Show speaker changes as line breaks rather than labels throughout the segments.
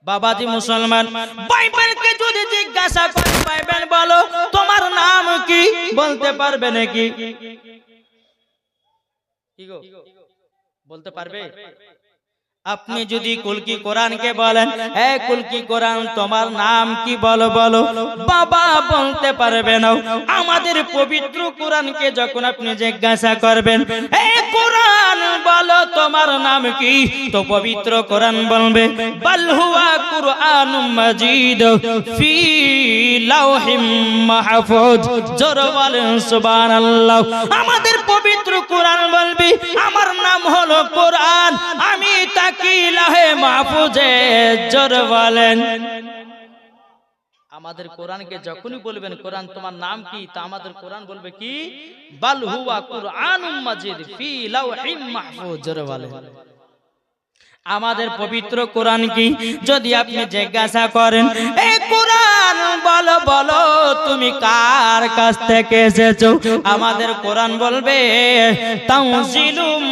বাবাজি মুসলমান, বাইবেলকে যদি জিজ্ঞাসা করেন, বাইবেল বলো তোমার নাম কি, বলতে পারবে নাকি? কি গো, বলতে পারবে? আপনি যদি কুলকি কোরআনকে বলেন, এ কুলকি কোরআন তোমার নাম কি, বলো বলো, বাবা বলতে পারবে না। আমাদের পবিত্র কোরআনকে যখন আপনি জিজ্ঞাসা করবেন, এ কোরআন বলো তোমার নাম কি, তো পবিত্র কোরআন বলবে বাল হুয়া কুরআনুম মাজিদ ফি লাওহিম মাহফুজ। জোরে বলেন সুবহানাল্লাহ। আমাদের পবিত্র কোরআন বলবে আমার নাম হলো কোরআন, আমি তাকি লাহে মাহফুজে। জোরে বলেন। আমাদের কোরআনকে যখনই বলবেন কোরআন তোমার নাম কি, তা আমাদের কোরআন বলবে কি বাল হুয়া কুরআনুম মাজিদ ফি লাওহিম মাহফুজ। জোরে বলেন। আমাদের পবিত্র কোরআন কি যদি আপনি জিজ্ঞাসা করেন, এই কোরআন বলো বলো তুমি কার কাছ থেকে এসেছো, আমাদের কোরআন বলবে তানজিলুম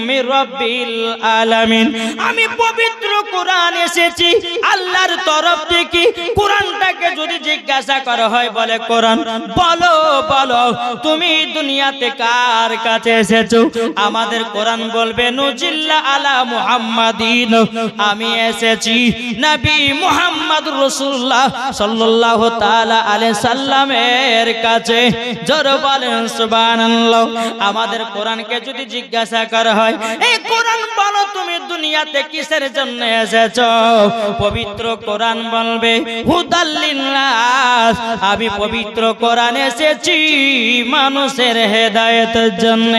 মির রাব্বিল আলামিন। আমি পবিত্র কোরআন এসেছি আল্লাহর তরফ থেকে। কোরআনটাকে যদি জিজ্ঞাসা করা হয়, বলে কোরআন বলো বলো তুমি দুনিয়াতে কার কাছে এসেছো, আমাদের কোরআন বলবে নুজিল্লা আলা মুহাম্মাদ, আমি এসেছি নবী মুহাম্মদ রাসূলুল্লাহ সাল্লাল্লাহু তাআলা আলাইহি সাল্লামের কাছে। জোরে বলেন সুবহানাল্লাহ। আমাদের কোরআনকে যদি জিজ্ঞাসা করা হয়, এই কোরআন বলো তুমি দুনিয়াতে কিসের জন্য এসেছো, পবিত্র কোরআন বলবে হুদাল লিন্নাস, আমি পবিত্র কোরআন এসেছি মানুষের হেদায়েতের জন্য।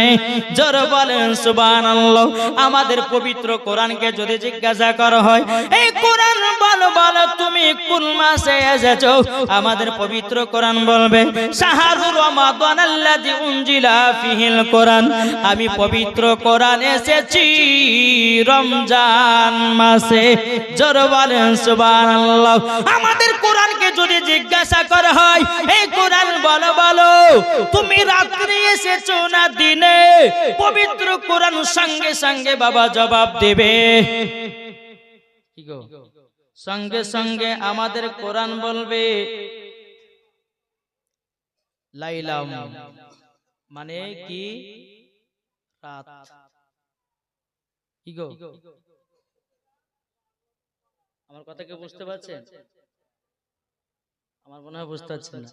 জোরে বলেন সুবহানাল্লাহ। আমাদের পবিত্র কোরআনকে যদি জিজ্ঞাসা করা হয়, এই কোরআন বলো বলো তুমি কোন মাসে এসেছো, আমাদের পবিত্র কোরআন বলবে শাহরুর রমাদান আল্লাযী উনজিলা ফিহিল কোরআন, আমি পবিত্র কোরআন এসেছি রমজান মাসে। জোরে বলেন সুবহানাল্লাহ। আমাদের কোরআনকে যদি জিজ্ঞাসা করা হয়, এই কোরআন বলো বলো তুমি রাত্রে এসেছো না দিনে, পবিত্র কোরআন সঙ্গে সঙ্গে বাবা জবাব দেবে কি গো, সঙ্গে সঙ্গে আমাদের কোরআন বলবে লাইলাম, মানে কি রাত। কি গো, আমার কথা কি বুঝতে পারছেন? আমার মনে হয় বুঝতে পারছেন না।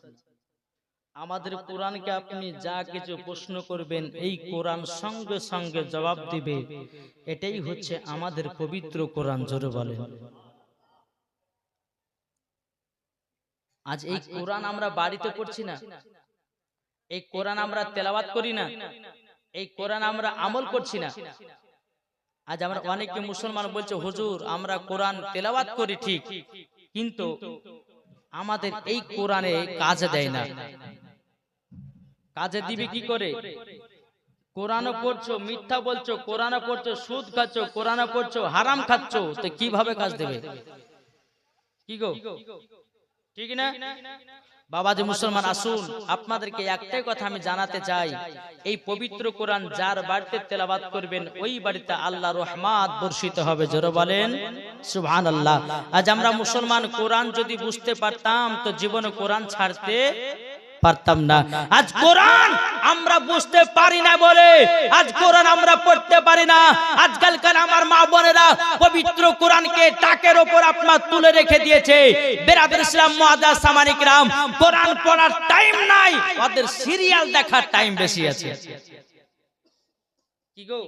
আমাদের কোরআনকে আপনি যা কিছু প্রশ্ন করবেন, এই কোরআন সঙ্গে সঙ্গে জবাব দিবে। এটাই হচ্ছে আমাদের পবিত্র কোরআন। জোরে বলেন। আজ এই কোরআন আমরা বাড়িতে পড়ছি না, এই কোরআন আমরা তেলাওয়াত করি না, এই কোরআন আমরা আমল করছি না। আজ আমরা অনেকে মুসলমান বলছে হুজুর আমরা কোরআন তেলাওয়াত করি ঠিক, কিন্তু আমাদের এই কোরআনে কাজে দেয় না। কাজে দিবে কি করে? কোরআনও পড়ছো, মিথ্যা বলছো, কোরআনও পড়ছো, সুদ খাচ্ছ, কোরআনও পড়ছো, হারাম খাচ্ছ, তো কিভাবে কাজ দেবে? কি গো, ঠিক না? বাবাজি মুসলমান, আসুন আপনাদেরকে একটাই কথা আমি জানাতে চাই, এই পবিত্র কোরআন যার বাড়িতে তেলাওয়াত করবেন, ওই বাড়িতে আল্লাহর রহমত বর্ষিত হবে। জোরে বলেন সুবহানাল্লাহ। আজ আমরা মুসলমান কোরআন যদি বুঝতে পারতাম, তো জীবনে কোরআন ছাড়তে পারতাম না। আজ কোরআন আমরা বুঝতে পারি না বলে আজ কোরআন আমরা পড়তে পারি না। আজকালকার আমার মা বোনেরা পবিত্র কোরআনকে টাকের উপর আপনার তুলে রেখে দিয়েছে। বেরাদর ইসলাম মুআজ্জাজ সামানী কিরাম, কোরআন পড়ার টাইম নাই, ওদের সিরিয়াল দেখার টাইম বেশি আছে। কি গো,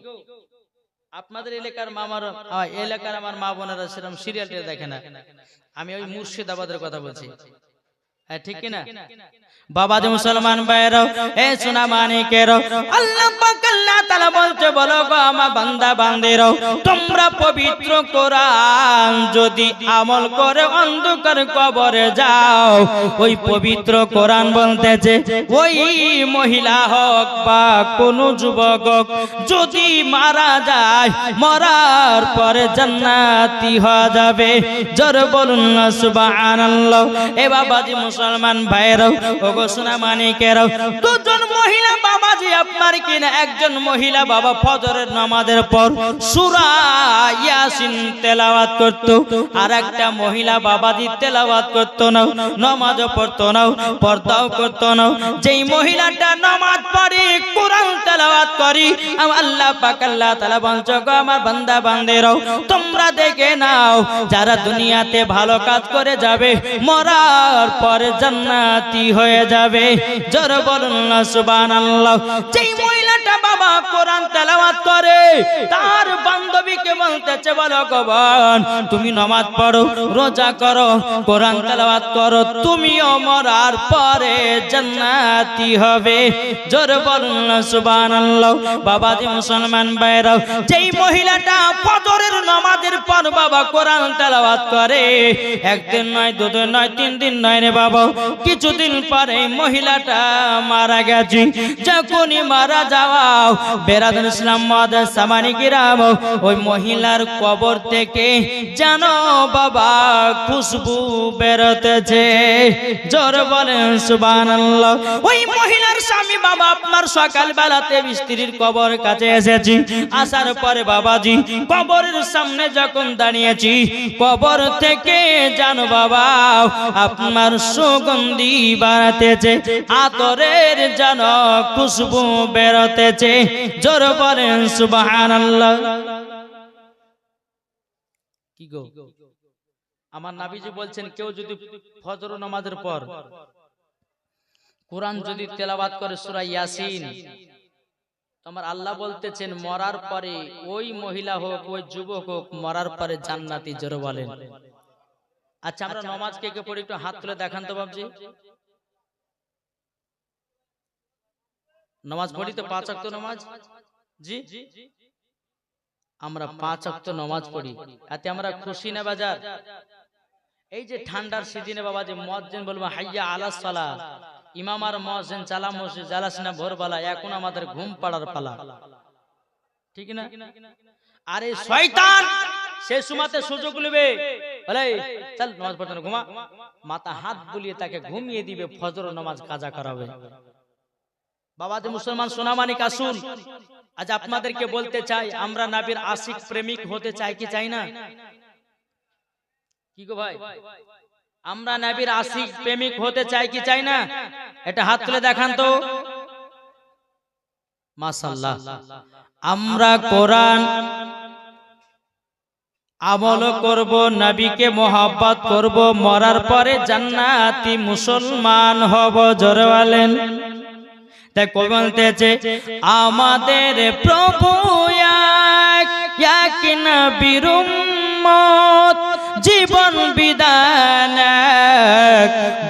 আপনাদের এলাকার আমার মা বোনেরা সেরকম সিরিয়ালটা দেখে না। আমি ওই মুর্শিদাবাদের কথা বলছি, ঠিক কিনা? বাবাজি মুসলমান ভাইরা, এ সোনা মানিকেরা, আল্লাহ পাক আল্লাহ তাআলা বলতে বলো গো আমার বান্দা বান্দিরা, তোমরা পবিত্র কোরআন যদি আমল করে অন্ধকার কবরে যাও, ওই পবিত্র কোরআন বলতেছে ওই মহিলা হোক বা কোন যুবক হোক, যদি মারা যায় মরার পরে জান্নাতি হয়ে যাবে। জোরে বলুন না সুবহানাল্লাহ। এ বাবাজি মুসলমান ভাইরাও ওগো সোনা মানিকেরাও, দুজন মহিলা বাবাজি আপনার কিনা একজন মহিলা বাবা ফজরের নামাজের পর সূরা ইয়াসিন তেলাওয়াত করত, আর একটা মহিলা বাবাজি তেলাওয়াত করত না, নামাজও পড়তো না, পর্দাও করতো না। যেই মহিলাটা নামাজ পড়ে কোরআন তেলাওয়াত করি আল্লাহ পাক আল্লাহ তাআলা বলছো গো আমার বান্দা বান্দেরাও তোমরা দেখে নাও, যারা দুনিয়াতে ভালো কাজ করে যাবে মরার পরে জান্নাতি হয়ে যাবে। জোরে বলুন না সুবহানাল্লাহ। যেই মহিলাটা বাবা কোরআন তেলাওয়াত করে তার বান্ধবীকে বলতেছে বলো গো বোন তুমি নামাজ পড়ো, রোজা করো, কোরআন তেলাওয়াত করো, তুমিও মরার পরে জান্নাতি হবে। জোরে বলুন না সুবহানাল্লাহ। বাবাজি মুসলমান ভাইরাও, যেই মহিলাটা ফজরের নামাজের পর বাবা কোরআন তেলাওয়াত করে একদিন নয় দুদিন নয় তিন দিন নয় রে বাবা, কিছুদিন পরে মহিলাটা মারা গেছে। যখনই মারা যাওয়াও বেরাদুল ইসলাম মাদার সামানি কিরাম ওই মহিলার কবর থেকে জানো বাবা খুশবু বেরোতেছে। জোরে বলেন সুবহানাল্লাহ। ওই মহিলার স্বামী বাবা আপনার সকাল বেলাতে স্ত্রীর কবর কাছে এসেছি, আসার পরে বাবাজি কবরের সামনে যখন দাঁড়িয়েছি কবর থেকে জানো বাবা আপনার সুগন্ধি বাড়াতেছে, আতরের যেন খুশবু বেরোতেছে। জোরে বলেন সুবহানাল্লাহ। কি গো আমার নবীজি বলছেন কেউ যদি ফজর নামাজের পর কোরআন যদি তেলাওয়াত করে সূরা ইয়াসিন, তোমার আল্লাহ বলতেছেন মরার পরে ওই মহিলা হোক ওই যুবক হোক মরার পরে জান্নাতি। জোরে বলেন। আচ্ছা আমরা নামাজ কে কে পড়ি একটু হাত তুলে দেখান তো বাবজি। নামাজ পড়ি তো 5 ওয়াক্ত নামাজ? জি আমরা 5 ওয়াক্ত নামাজ পড়ি, এতে আমরা খুশি না বাজার? এই যে ঠান্ডার সিজনে বাবা যে মুয়াজ্জিন বলবো হাইয়া আলাস সালাহ, ইমাম আর মুয়াজ্জিন চালা মসজিদ জালাস না ভোরবেলা, এখন আমাদের ঘুম পাড়ার পালা, ঠিক না? আরে শয়তান সেই সময়তে সুযোগ নেবে বলে চল নামাজ পড়তে না, ঘুমা, মাথা হাত বুলিয়ে তাকে ঘুমিয়ে দিবে, ফজর নামাজ কাজা করাবে। বাবা যে মুসলমান সোনামানিক আসুন, আজ আপনাদেরকে বলতে চাই আমরা নবীর আশিক প্রেমিক হতে চাই কি চাই না? কি গো ভাই আমরা নবীর আশিক প্রেমিক হতে চাই কি চাই না? এটা হাত তুলে দেখান তো। মাশাআল্লাহ। আমরা কোরআন আমল করব, নবীকে মোহাব্বত করব, মরার পরে জান্নাতি মুসলমান হব। জোরে বলেন। তাই কই বলতেছে আমাদের প্রভু এক নবীর উম্মত, জীবন বিধান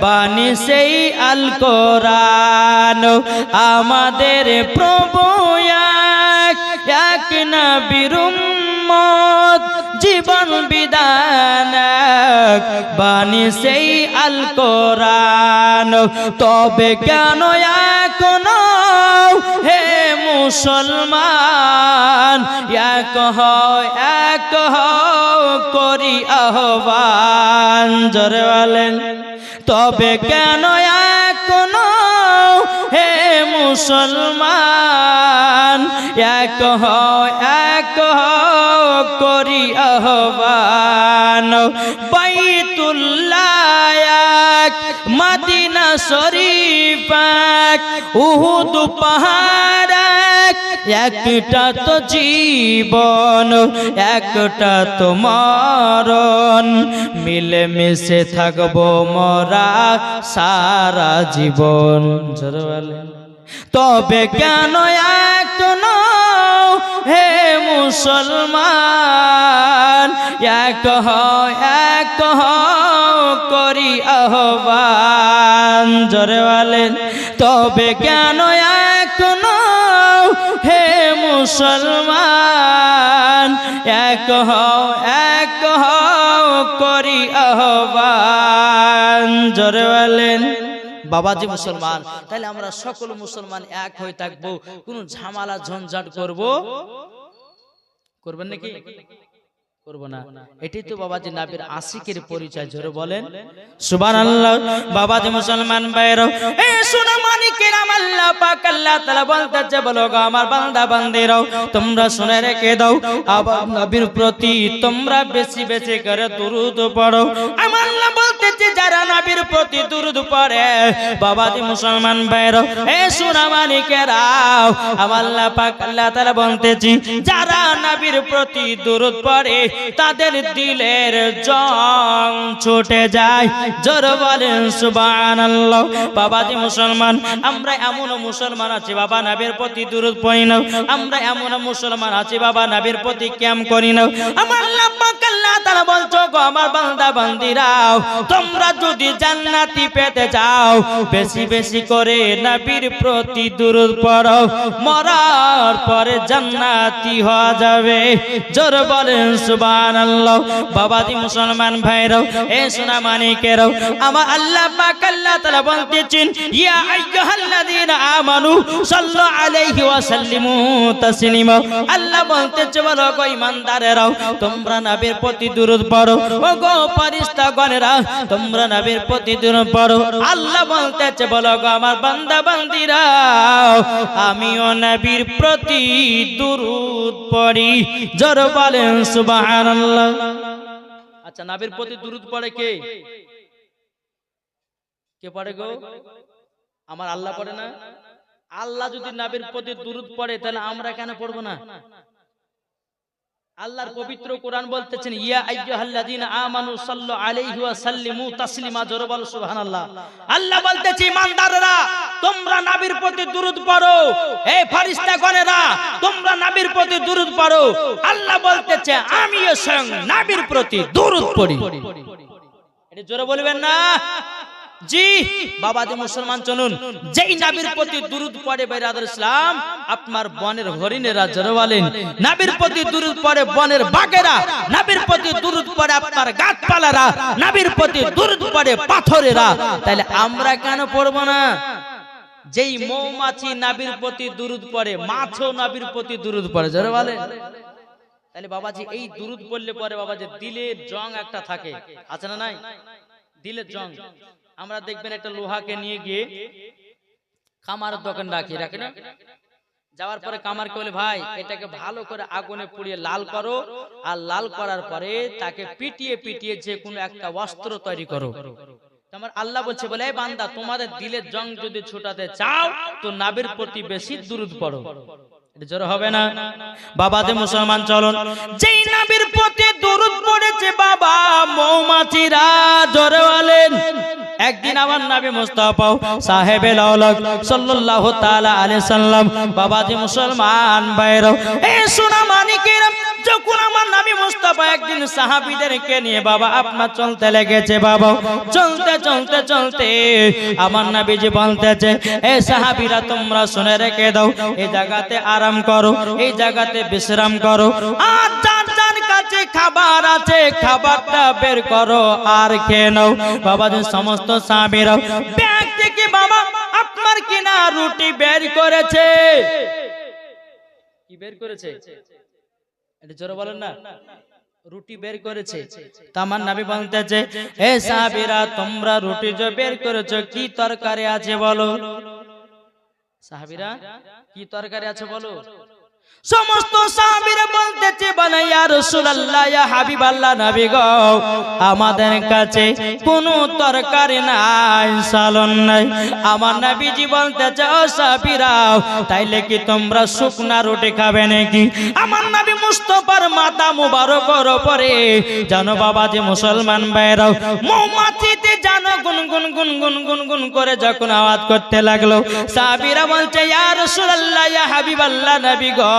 বাণী সেই আল কোরআন। আমাদের প্রভু এক নবীর উম্মত, জীবন বিধান বাণী সেই আল কোরআন। তবে কেন এখনো হে মুসলমান এক করি আহ্বান। জোরে বলেন। তবে কেন এখনো হে মুসলমান এক করি আহ্বান। বাইতুল্লাহ এক, মদিনা শরীফ এক, উহুদ পাহাড় এক, একটা তো জীবন একটা তো মরণ, মিলে মিশে থাকবো মোরা সারা জীবন। তবে কেন এখনো হে মুসলমান এক করি আহ্বান। জোরে বলেন। তবে কেন এখনো হে মুসলমান এক করি আহ্বান। জোরে বলেন। বাবাজি মুসলমান, তাহলে আমরা সকল মুসলমান এক হয়ে থাকবো, কোন ঝামেলা ঝঞ্ঝাট করবেন নাকি? করব না। এটাই তো বাবাজি নবীর আশিকের পরিচয়। জোরে বলেন সুবহানাল্লাহ। বাবাজি মুসলমান ভাইরা, এ সোনা মানিকের আল্লাহ পাক আল্লাহ তাআলা বলতেছে, বলো গো আমার বান্দা বান্দিরাও, তোমরা শুনে রেখে দাও, আবার নবীর প্রতি তোমরা বেশি বেশি করে দুরূদ পড়ো। আমার আল্লাহ বলতেছে, যারা নবীর প্রতি দুরূদ পড়ে, বাবাজি মুসলমান ভাইরা, এ সোনা মানিকেরাও, আমার আল্লাহ পাক আল্লাহ তাআলা বলতেছে, যারা নবীর প্রতি দুরূদ পড়ে তাদের দিলের জং ছুটে যায়। জোরে বলেন সুবহানাল্লাহ। বাবাজি মুসলমান, আমরা এমন মুসলমান আছি বাবা নবীর প্রতি দুরূদ পড়ি না, আমরা এমন মুসলমান আছি বাবা নবীর প্রতি ক্যাম করি না। আমার আল্লাহ পাক আল্লাহ তাআলা বলছো, গো আমার বান্দা বান্দিরাও, তোমরা যদি জান্নাতি পেতে চাও, বেশি বেশি করে নবীর প্রতি দুরূদ পড়ো, মরার পরে জান্নাতি হওয়া যাবে। জোরে বলেন সুবহানাল্লাহ। বাবাজি মুসলমান ভাইরাও, এ সোনা মানিকেরাও, আমার আল্লাহ পাক আল্লাহ তাআলা বলতেছেন, ইয়া আইয়ুহাল্লাযীনা আমানু সাল্লু আলাইহি ওয়া সাল্লিমু তাসলিমা। আল্লাহ বলতেছে, বলো গো ঈমানদারেরাও, তোমরা নবীর প্রতি দুরূদ পড়ো। ও গো ফেরেশতাগণেরা, তোমরা নবীর প্রতি দুরূদ পড়ো। আল্লাহ বলতেছে, বলো গো আমার বান্দা বান্দিরাও, আমিও নবীর প্রতি দুরূদ পড়ি। জোরে বলেন সুবহানাল্লাহ। আচ্ছা, নবীর প্রতি দুরূদ পড়ে কে? কে পড়ে গো? আমার আল্লাহ পড়ে না? আল্লাহ যদি নবীর প্রতি দুরূদ পড়ে, তাহলে আমরা কেন পড়বো না? আল্লাহর পবিত্র কোরআন বলতেছেন, ইয়া আইয়ুহাল্লাযীনা আমানু সাল্লু আলাইহি ওয়া সাল্লিমু তাসলিমা। জোরে বলো সুবহানাল্লাহ। আল্লাহ বলতেছে, ঈমানদাররা, তোমরা নবীর প্রতি দুরূদ পড়ো। এই ফেরেশতাগণেরা, তোমরা নবীর প্রতি দুরূদ পড়ো। আল্লাহ বলতেছে, আমিও স্বয়ং নবীর প্রতি দুরূদ পড়ি। এটা জোরে বলবেন না? জি বাবাজি মুসলমান, চলুন, যেই নবীর প্রতি দুরূদ পড়ে বেরাদর ইসলাম, আপনার বনের হরিণেরা, জোরে বলেন, নবীর প্রতি দুরূদ পড়ে বনের বাঘেরা, নবীর প্রতি দুরূদ পড়ে আপনার গাছপালারা, নবীর প্রতি দুরূদ পড়ে পাথরেরা, তাহলে আমরা কেন পড়ব না? যেই মৌমাছি নবীর প্রতি দুরূদ পড়ে, মাছও নবীর প্রতি দুরূদ পড়ে। জোরে বলেন। তাহলে বাবাজি এই দুরূদ পড়লে পরে বাবাজি দিলের জং একটা থাকে, আছে না নাই? দিলের জং। আমরা দেখবেন একটা লোহাকে নিয়ে গিয়ে কামারের দোকান রাখে না, যাওয়ার পরে কামারকে বলে, ভাই এটাকে ভালো করে আগুনে পুড়িয়ে লাল করো, আর লাল করার পরে তাকে পিটিয়ে পিটিয়ে যে কোনো একটা বস্ত্র তৈরি করো। আমার আল্লাহ বলছে, বলে এই বান্দা, তোমাদের দিলের জং যদি ছুটাতে চাও তো নবীর প্রতি বেশি দুরূদ পড়ো। এটা জোরে হবে না? বাবাজি মুসলমান, চলুন, যেই নবীর প্রতি দুরূদ পড়েছে বাবা মৌমাছিরা, জোরে বলেন। একদিন আমার নবী মুস্তাফা সাহেবে লাউলাক সাল্লাল্লাহু তাআলা আলাইহি সাল্লাম, বাবাজি মুসলমান ভাইরা, এ সোনা মানিকেরা, যখন আমার নবী মুস্তাফা একদিন সাহাবীদেরকে নিয়ে বাবা আপনার চলতে লেগেছে, বাবা চলতে চলতে চলতে আমার নবীজি বলতেছে, এ সাহাবীরা, তোমরা শুনে রেখে দাও, এই জায়গাতে আরাম করো, এই জায়গাতে বিশ্রাম করো, আর যার যার কাছে খাবার আছে খাবারটা বের করো আর খেয়ে নাও। বাবাজি সমস্ত সাহাবীরা ব্যাগ থেকে বাবা আপনার কিনা রুটি বের করেছে। কি বের করেছে? এটা জোরে বলেন না। রুটি বের করেছে। আমার নবী বলতেছে, হে সাহাবীরা, তোমরা রুটি যে বের করেছো, কি তরকারি আছে বলো? সাহাবীরা, কি তরকারি আছে বলো? সমস্ত সাহাবীরা বলতেছে, বলে ইয়া রাসূলুল্লাহ, ইয়া হাবিবাল্লাহ, নবী গো, আমাদের কাছে কোনো তরকারি নাই, সালন নাই। আমার নবীজি বলতেছে, ও সাহাবীরা, তাইলে কি তোমরা শুকনা রুটি খাবে নাকি? আমার নবী মুস্তাফার মাথা মুবারকের উপরে জানো বাবাজি মুসলমান ভাইরা, মৌমাছিতে জানো গুনগুন গুনগুন গুনগুন করে যখন আওয়াজ করতে লাগলো, সাহাবীরা বলছে, ইয়া রাসূলুল্লাহ, ইয়া হাবিবাল্লাহ, নবী গো,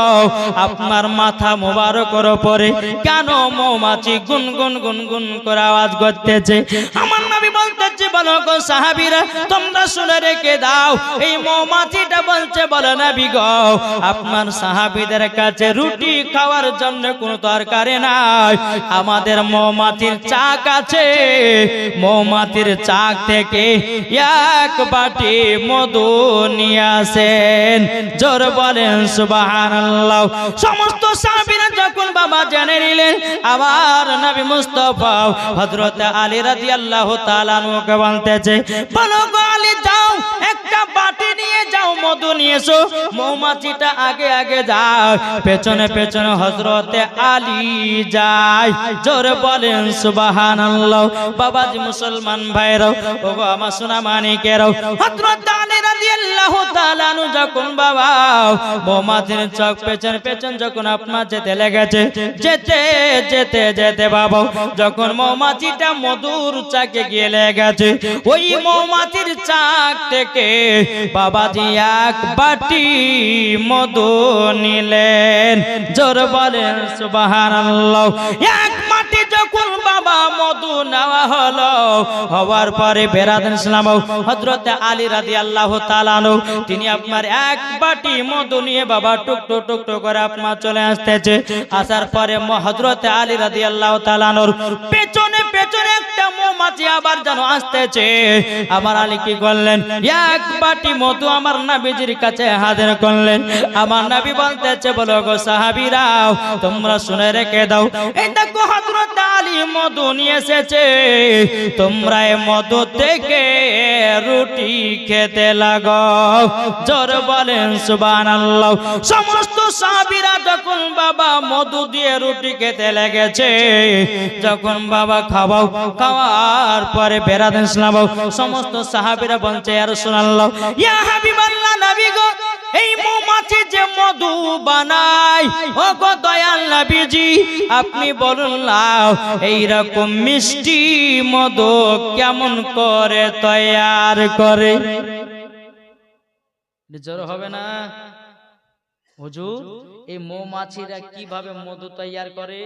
আপনার মাথা মুবারকের উপরে কেন মৌমাছি গুনগুন গুনগুন করে আওয়াজ করতেছে? আমার নবী বলতেছে, বলো গো সাহাবীরা তোমরা শুনে রেখে দাও এই মৌমাছিটা বলছে বলে নবী গো আপনার সাহাবীদের কাছে রুটি খাওয়ার জন্য কোনো তরকারি নাই আমাদের মৌমাছির চাক আছে মৌমাছির চাক থেকে এক বাটি মধু নিয়ে আসেন জোর বলেন সুবহানাল্লাহ সমস্ত সাহাবীরা যখন বাবা জেনে নিলেন আবার নবী মুস্তাফা হযরত আলী রাদিয়াল্লাহু তাআলা আনহুকে বলতেছে বলো গো আলী যাও একটা বাটি নিয়ে যাও মধু নিয়ে এসো মৌমাছিটা আগে আগে যায় পেছনে পেছনে হযরত আলী যায় জোরে বলেন সুবহানাল্লাহ বাবাজি মুসলমান ভাইরাও ওগো আমার সোনা মানিকেরাও হযরত আলী রাদিয়াল্লাহু তাআলা আনহু যখন বাবা মৌমাছির চোখ পেছন পেছন যখন আপনার যেতে লেগেছে যেতে যেতে যেতে বাবা যখন মৌমাছিটা মধুর চাকে গিয়ে লেগেছে ওই মৌমাছির চাক থেকে বাবাজি এক বাটি মধু নিলেন জোর বলেন সুবহানাল্লাহ এক বাটি যখন বাবা মধু নেওয়া হলো হওয়ার পরে বেরাদান ইসলাম হযরত আলী রাদিয়াল্লাহু তাআলা আনহু তিনি আপনার এক বাটি মধু নিয়ে বাবা টুক টুক টুক টুক করে আপনার চলে আসতেছে আসার পরে হযরত আলী রাদিয়াল্লাহু তাআলা আনহুর পেছনে পেছনে একটা মৌমাছি আবার যেন আসতেছে আমার আলী কি করলেন এক বাটি মধু আমার নবীজির কাছে হাজির করলেন আমার নবী বলতেছে বলো গো সাহাবীরা তোমরা শুনে রেখে দাও এই দেখো হযরত আলী মধু নিয়ে এসেছে তোমরা এই মধু থেকে রুটি খেতে লাগো জোর বলেন সুবহানাল্লাহ সমস্ত সাহাবীরা যখন বাবা মধু দিয়ে রুটি খেতে লেগেছে যখন বাবা খাওয়ার পরে বেরাদান ইসলাম সমস্ত সাহাবীরা বলছে ইয়া রাসূলুল্লাহ ইয়া হাবিবাল্লাহ নবী গো এই মৌমাছি যে মধু বানায় ও গো দয়াল নবীজি আপনি বলুন না এই রকম মিষ্টি মধু কেমন করে তৈয়ার করে জোর হবে না হুজুর এই মৌমাছিরা কিভাবে মধু তৈয়ার করে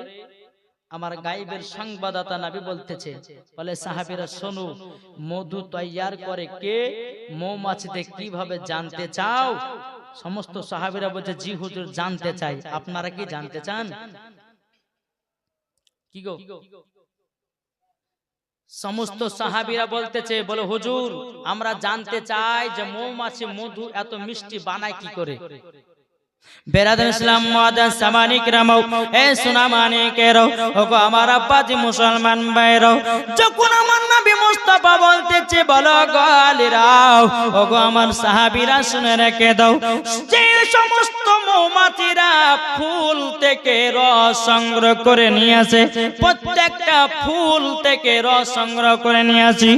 আমার গায়েবের সংবাদদাতা নবী বলতেছে বলে সাহাবীরা শোনো মধু তৈয়ার করে কে মৌমাছিতে কিভাবে জানতে চাও সমস্ত সাহাবীরা বলছে জি হুজুর জানতে চাই আপনারা কি জানতে চান কি গো সমস্ত সাহাবীরা বলতেছে বলে হুজুর আমরা জানতে চাই যে মৌমাছি মধু এত মিষ্টি বানায় কি করে বেরাদান ইসলাম মুআদ্দাস সামানি کرامও এ সোনা মানিকেরাও ওগো আমার আব্বাজি মুসলমান ভাইরাও যখন আমার নবী মুস্তাফা বলতেছে বলো গো আলীরাও ওগো আমার সাহাবীরা শুনে রেখে দাও যে সমস্ত মৌমাছিরা ফুল থেকে রস সংগ্রহ করে নিয়ে আসে প্রত্যেকটা ফুল থেকে রস সংগ্রহ করে নিয়ে আসি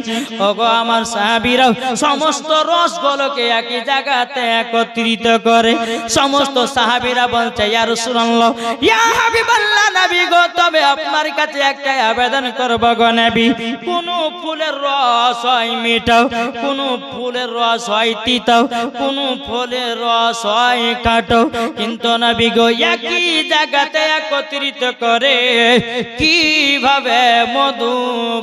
ওগো আমার সাহাবীরা সমস্ত রসগুলোকে একই জায়গাতে একত্রিত করে সমস্ত সাহাবীরা বলছে ইয়া রাসূলুল্লাহ ইয়া হাবিবাল্লাহ নবী গো তবে আপনার কাছে একটা আবেদন করব গো নবী কোন ফুলের রস হয় মিঠাও কোন ফুলের রস হয় তিতাও কোন ফুলের রস হয় কাটো কিন্তু নবী গো একই জায়গাতে একত্রিত করে কিভাবে মধু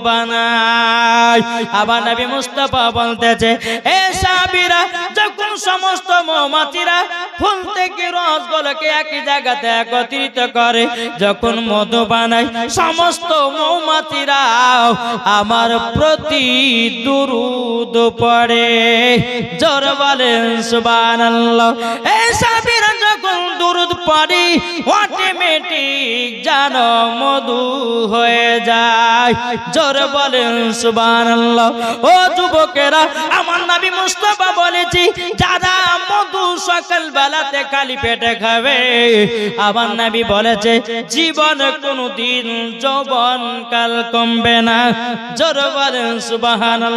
বানায় আবার নবী মুস্তাফা বলতেছে এ সাহাবীরা যখন সমস্ত মৌমাছিরা ফুল থেকে রসগুলোকে একই জায়গাতে একত্রিত করে যখন মধু বানায় সমস্ত মৌমাছিরা আমার প্রতি দুরূদ পড়ে জোর বলেন সুবহানাল্লাহ এই সাহাবীরা যখন দুরূদ পড়ে অটোমেটিক জানো মধু হয়ে যায় জোর বলেন সুবহানাল্লাহ ও যুবকেরা আমার নবী মুস্তাফা বলেছি যারা মধু সকাল বেলাতে খালি পেটে খাবে আমার নবী বলেছে জীবন কোনদিন যৌবন কাল কমবে না জোর বলেন সুবহানাল্লাহ।